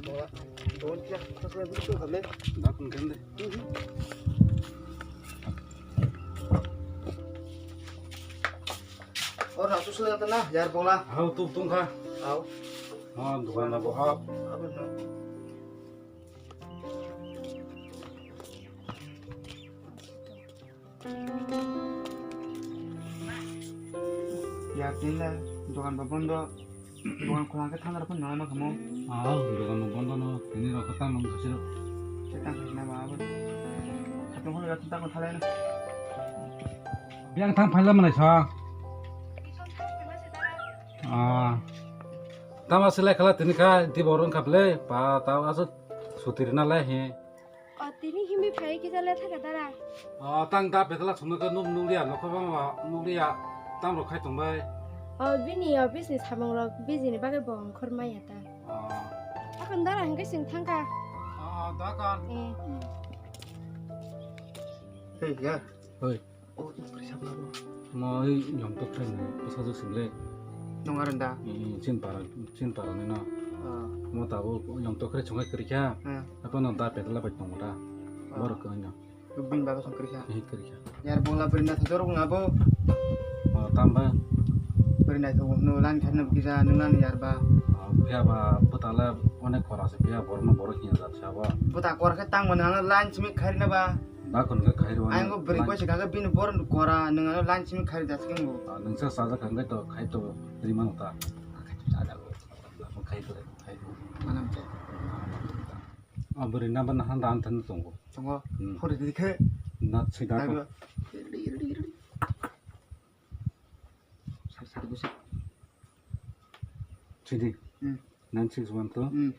Bola. Don't ya. Kasih begitu kami. Dah pun kan deh. और ना सुसु जाता ना यार बोला Hau tu tung kah? आओ Oh, dukan apa hap? अब ना यार दिन ना दुकान बंद दुकान खुला के थाना रखो ना मत कमो Ah, dukan apa benda no? Ini rak kata mang kasih. सेटा खाना बाबा खत्म हो गया चिंता को थाले ना Biang thang phai lam này sao? Tama selai kala tini ka di borong kaple pa tahu asut sutirna lah he. তিনি হিমি ফাই কি জালে থাকা তারা Tang da betala sunu ka num nulia lokho ba ma nulia tam rokhai tumbai. বিনি বিজনেস হামং রক বিজিনি বাগে বং খরমাই আতা এখন দারা হিংকে সিং থাঙ্কা Da kan. हे यार Hoi, ओ परिसाब ना moi nyom tok tren pasal tu simle. नंगारन दा Chin para ni na. Mo tahu nyom tok kre chungai kerja. Apa no da betala bat tong da. Bor ka nya. बिन बाबा संकरिसा Hi kerja. यार बोला परिना थजर ngabo Tambah Parina थो नो लान खान बिजा नंगान यार बा biaya ba betala onek koras biaya borno borok nya da siapa. बुता कोर के तांग मन लान सिमी खारिना बा Da kon ka khair wa. आंगो बरि पैसा कागे बिन बोर कोरा नंगानो लान सिमी खारि जासकें गो Nungsa saja kan to khai to terima nota. Saja go. Khai to khai to. मानम के Beri na ban han dan tan tunggu. 정어 호리 दिखे Na sida ko. 나고 살살 보세 Sidi. 응 9612 응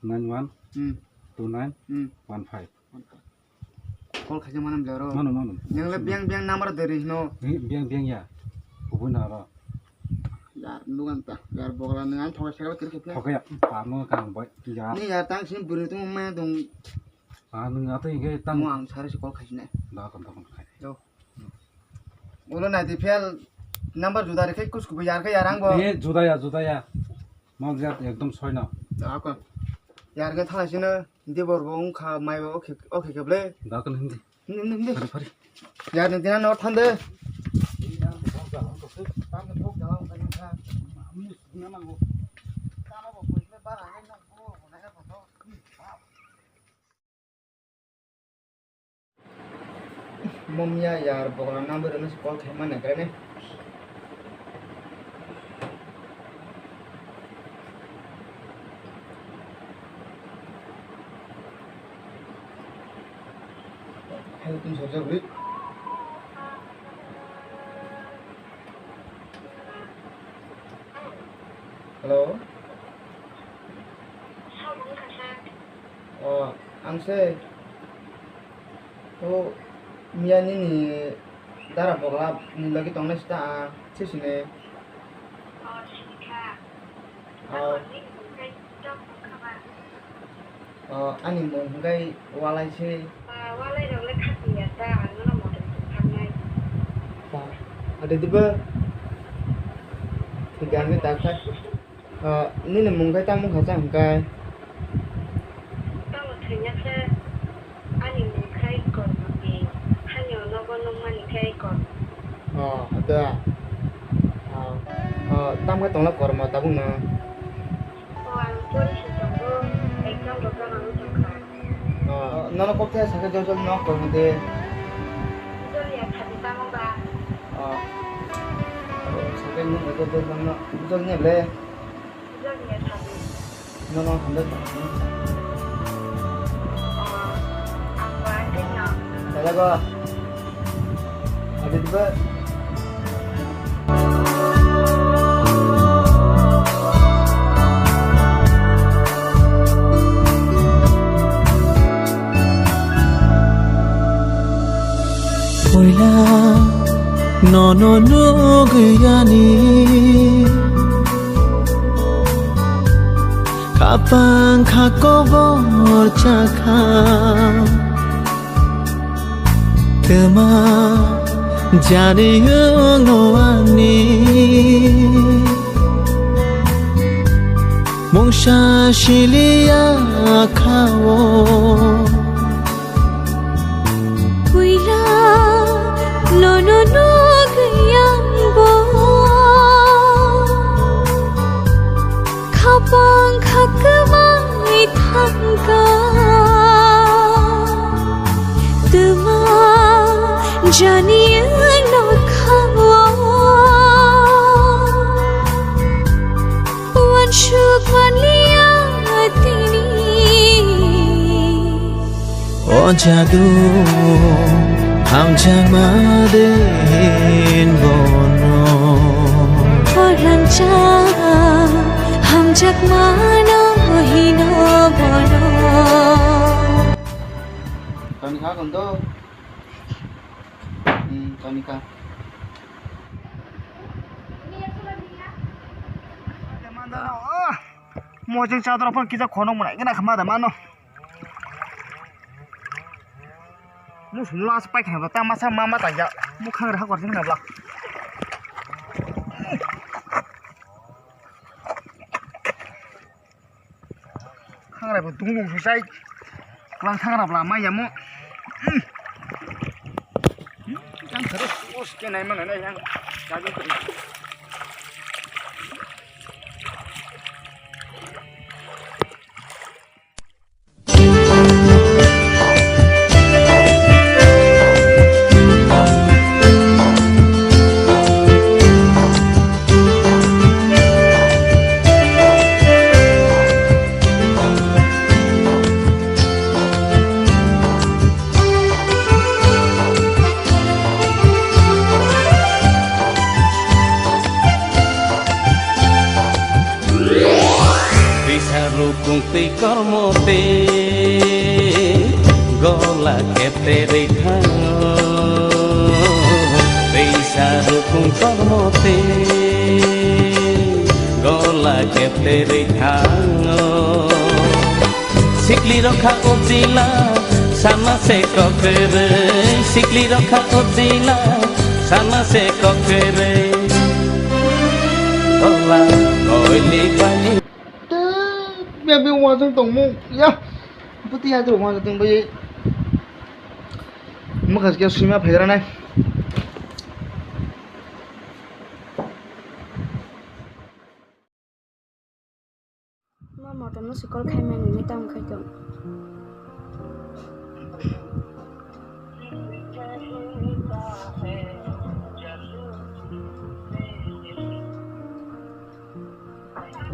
91 응 29 응 15. 콜 가자 만am 레로 Manu manu. 냥ले 비앙 नंबर देरि no Biang ya. Ubun ara. यार नुगान ता यार बोगला नंगान थोड़ा सेवा करके पे Pokoknya pamo kang boy ya. नि यार तांग सिम बुरि तुम मैं दं Nung ata ige tang मु आं सारे से कॉल खाइने da kon khai. जो बोलो ना दिफेल नंबर जुदा रखे कुछ को यार के यार आंगो Juda ya. Mau lihat एकदम सोइना. आको यार के थासिनो देबर बं खा माइबो ओके ओके केबले Da kon hindi. निम Pari pari. यार ने दिना न थांदे मम्मिया यार बोला नंबर में से कॉल थे मन करे ने हेलो तुम सोचो भी हेलो आंसे तो मिया नि दारा बगला नि लगे तंगने स्टा छिसिने आनी मंगाई वालाई से ada tiba tiga ni tak sah ni ni mungkai tak mungkai sah mungkai ada tam cái tông là cor mà tabung na nó có thể sẽ cho nó còn thế sẽ những cái cho nhẹ lên nó không được Saya ko. Ada tiba. Koila no gayani Kapang kakobor chakha Tema jani ngawani মংসা শিলিয়া খাও kuila no no no gayang bo khapang khakmai thangka tuma janiya no khawa wan shukmaniya tini ও জাদু হামজাং মাদেন বন Oranja hamjak mano hino bono Tonika konto. Tonika. Mojeng cadra pun kita khonong mulai kena kemana mana? Musuh las pai kena ta masa mama tanya, mukhang rah kor sing na bla. Khang rai bu dung dung susai. Lang thang rap la ma ya mo. Kan terus us ke nai mana nai yang jadi tu. Rukung tikor mote gola kete rekhango Bisa rukung kor mote gola kete rekhango Sikli rokha ojila sama se kokere Sikli rokha ojila sama se kokere Gola goili bani Biar biar uang sang tong mu, ya, putih aja uang sang tong bayi. Makas kia sima pegara nai. Mama tao nó sẽ có khai mang người ta khai chồng.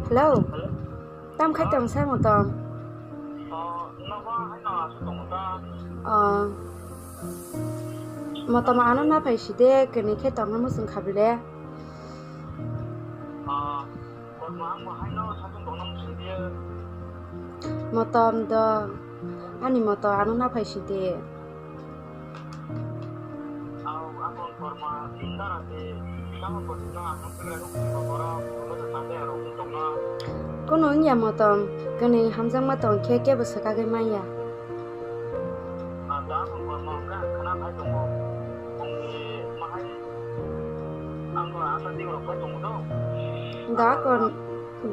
Hello. Tam khách chồng sao mà tòm? Mà tòm ăn nó phải xí đê, cái này khách tòm nó mới sừng khắp lẽ. Mà tòm đó, anh mà tòm ăn nó phải xí đê. Có nói nhà mà tòm, cái này hàm răng mà tòm khe kê bớt sợ cái mai à?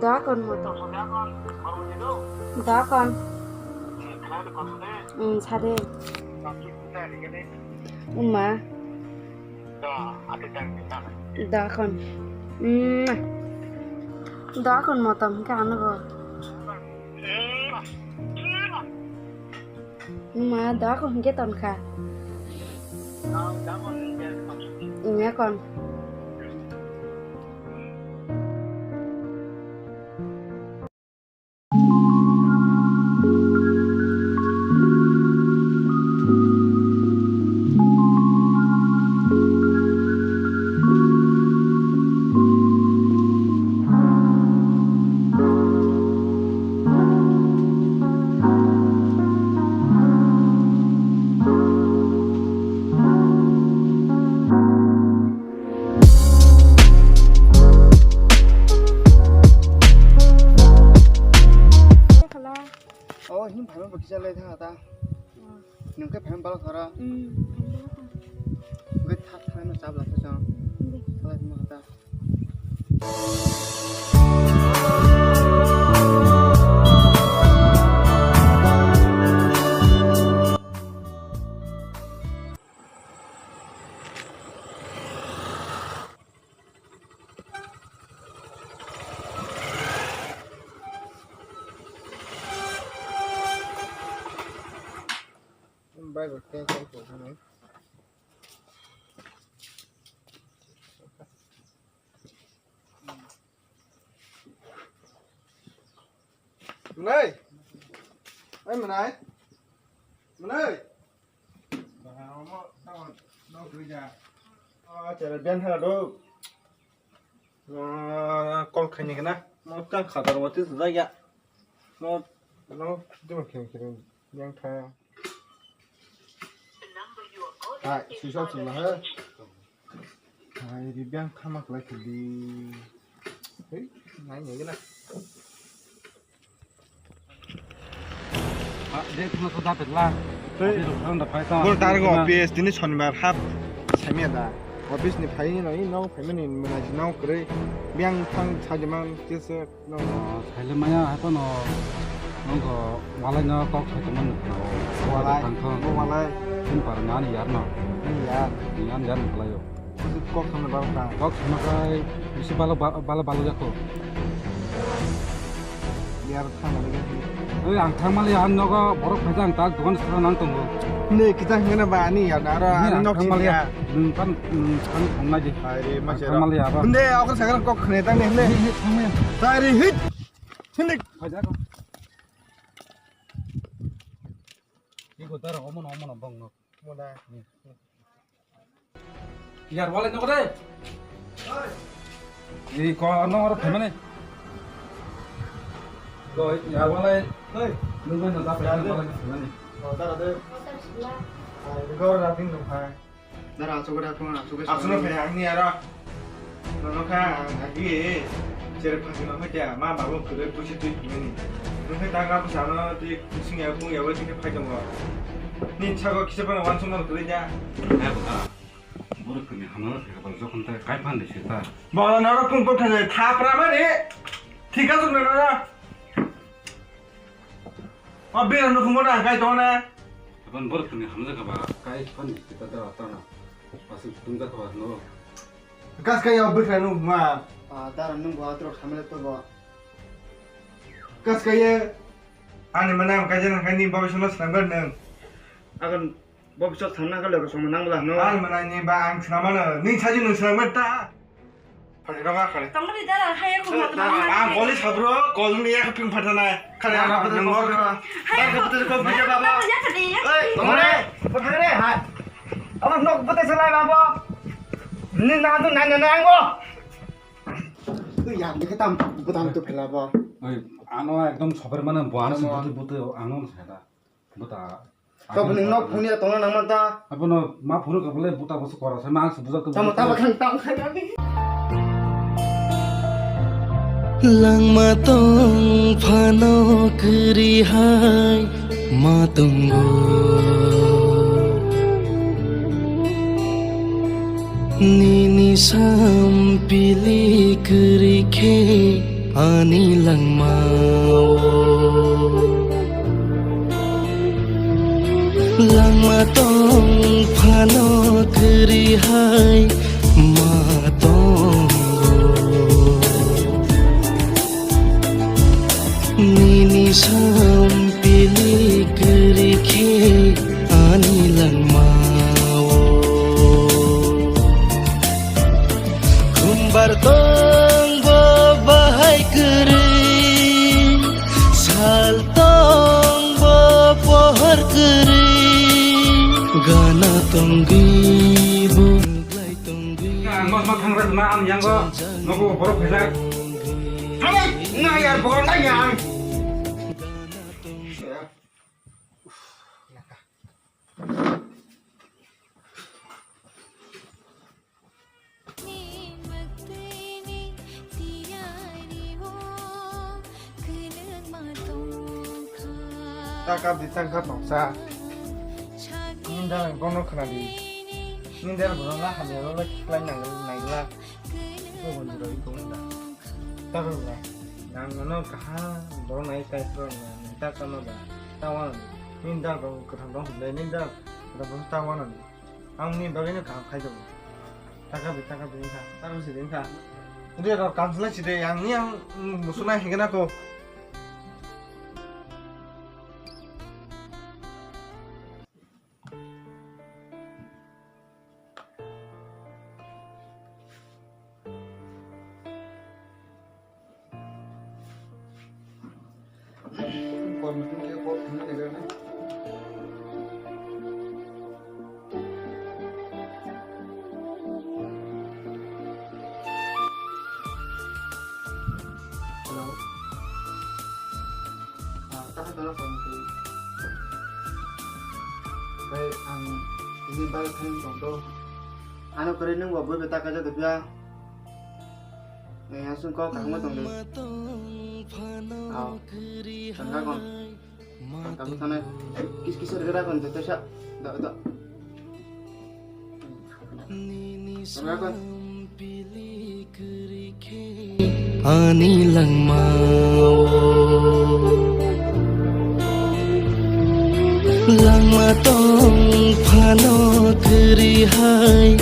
Đó con mà tòm. Đó con. Xa đi. Mà. Đó con. Đó con mà tầm cái nó rồi. Mà đó con cái tầm khả. Nhá con. Him phải bực ra lên thằng ta, những cái phải bao giờ ra, cái thắt phải nó sao là sao, lên mà ta. 바이브 땡 땡 하네. Mình ơi, ê mình ơi, mình ơi. Đâu cứ nhà, chờ đợi bên hay là đâu? Con khinh cái này, nó chẳng khả năng một tí gì vậy? Nó chứ mà khinh đang thay. À, suy sụp xuống hết. Ai đi bên tham mặc lại thì đi. Ấy, này nhảy cái này. देख न तो दापेट ला द फाइसा 뭘 다른 거 ऑफिस दिने शनिबार हाब सामियादा ऑफिस नि फाइ नै नौ फाइमानि मोनाजि नौ करै बियां थां साजिमान केसे नौ 살려 마야 하던 너거 말라냐 꼭 하지만 와라 방통 뭐 말라이 진 바로 나니 야르나 야 난 야르 몰라요 꼭 하는 바다 꼭 스마카이 무시 발로 잡고 야 थांनानै 의 앙탕 말이야 안 너가 뭐로 가장 딱 두건 사람 난 똥거 네 기타 해나 바니 야 나라 안 앙탕 말이야 녹지야 간 동나지 아리 마세라 앙탕 말이야 봐 근데 아까 사람 꼭 그네 땅네 근데 상무야 다리 힛 근데 가자 이거 따라 어머나 벙너 뭐다 यार वाले नको दे ये को नंबर फेमने तो यार वाले ơi 누가 나 답해 वाले फेमने 따라들 아 이거 라틴 좀 봐. 나라 저거라 통화 저거. 앞서는 그냥 아니야라. 너가 아기 제를 파기만 할때 마 마고 그래 보실 수 있으니. 너가 다가 부사는 이 구승이야 공이야 왜 이렇게 파정 거. 니 차가 기세번호 완성만 그러냐? 해보다 모르겠네 하나를 제가 벌써 근데 가입한 데 싫다 뭐라 너를 꿈꿔타네 다 브라마니. 티가 좀 내놔라. 비는 너 궁금하다 안 가있더네. 이번 모르겠네 하면서 봐 가입한 데 싫다 들어왔다나 와서 동작 봐 너. 가스카야 어떻게 너 뭐? 아 다른 거 하도록 하면 또 뭐. 가스카야 아니 만나면 가지는 간니 버비션을 상관은 아건 버비션 상나가려고 소문 난 거다 너. 아니 만나니 방 지나면은 네 사진은 상관다. 파리라가 가래. Tongri dara haya ko mat 아 멀리 잡으러 걸리야 커핑 파잖아. 가래 아빠들 먹어. 아빠들 거 비자 봐봐. ya kadi ya. 어이 너네 그래 하. 아마 너 그때 살아야 봐봐. 네 나도 나는 안 거. 야 이렇게 땀 부담 또 별로 봐. 어이 안와 एकदम 서버만은 뭐 하는 것도 안오는 새다 뭐다 그분은 너 분이야 돈을 남았다. 아버너 마 부르 가볼래 부다 벌써 걸어서 망스 부자 또 잠못 따봐 그냥 땅 가자니. langma tong phano kri hai ma tunggu nini sam pili kri khe ani langma langma tong phano kri hai ma Nini sampili kerikhe ani langmao Kumbar tong bahai keri Sal tong pohar keri Gana tong gibo Glai tong gibo 뭐 당근 나안 양거 너고 보러 가자 하이 나야 보러 나야. 딱갑 뒤땅갑 없사. ninda는 거는 그나디. ninda를 보러나 하면은 클라인 나이라. 그거 먼저 이거 온다. 따라오라. 나는 가하 보러 나이 까이스로 ninda 까노다. 따원 ninda가 그런 데 ninda 그런 따원은 아무니 너희는 가 가지고. 딱갑이 인사. 따라오시 인사. 우리가 감슬라 지대 양양 무슨 말 해가나고 còn cái kia có thứ này nữa đấy. Hello. Tak ada telepon di. Baik, ini balik kan contoh. Anu keren nung babu beta kaja tu dia. Asun kau kamu tu deh. Tangga kon. Kamu sana kis gerak kon tu syak. Tak. Tangga kon. Ani lang mau lang matong phano kri hai